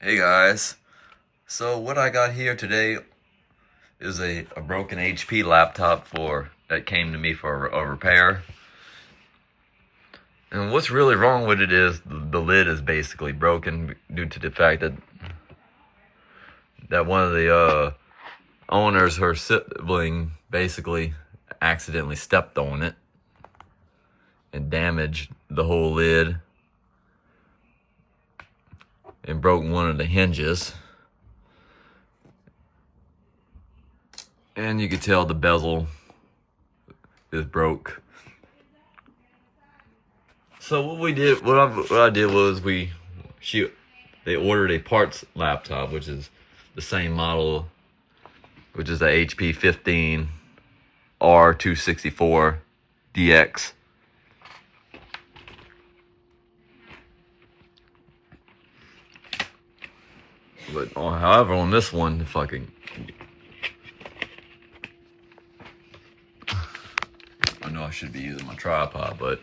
Hey guys, so what I got here today is a broken HP laptop that came to me for a repair. And what's really wrong with it is the lid is basically broken due to the fact that one of the owners, her sibling, basically accidentally stepped on it and damaged the whole lid and broke one of the hinges. And you could tell the bezel is broke. So what I did was they ordered a parts laptop, which is the same model, which is the HP 15 R264 DX. But however, on this one, I know I should be using my tripod, but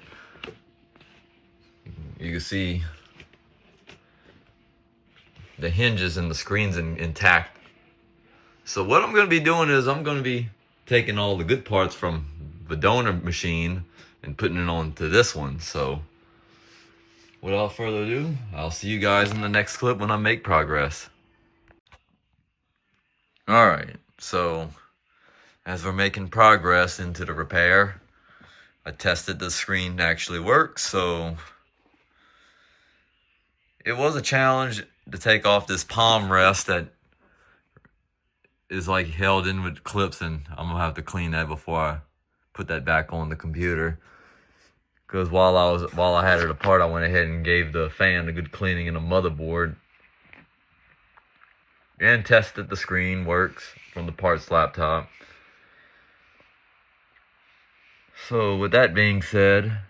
you can see the hinges and the screen's intact. So what I'm going to be doing is I'm going to be taking all the good parts from the donor machine and putting it onto this one. So without further ado, I'll see you guys in the next clip when I make progress. Alright, so as we're making progress into the repair, I tested the screen actually works. So it was a challenge to take off this palm rest that is like held in with clips, and I'm gonna have to clean that before I put that back on the computer. Because while I had it apart, I went ahead and gave the fan a good cleaning in the motherboard and tested the screen works from the parts laptop. So with that being said,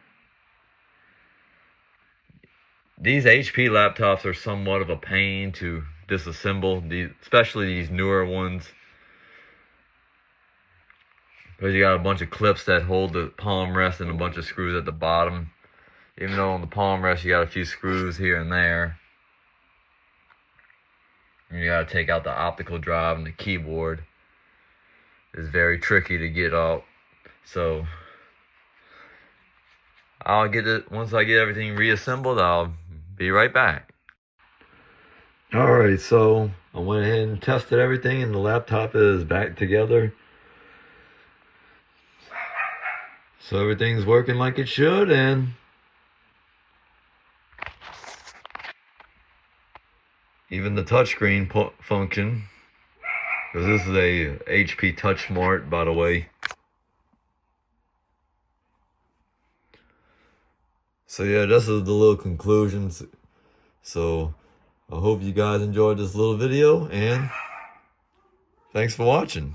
these HP laptops are somewhat of a pain to disassemble, especially these newer ones, because you got a bunch of clips that hold the palm rest and a bunch of screws at the bottom. Even though on the palm rest you got a few screws here and there, and you got to take out the optical drive, and the keyboard is very tricky to get out. So I'll get it once I get everything reassembled. I'll be right back. Alright, so I went ahead and tested everything, and the laptop is back together. So everything's working like it should, and even the touchscreen function, because this is a HP TouchSmart, by the way. So yeah, this is the little conclusions. So I hope you guys enjoyed this little video, and thanks for watching.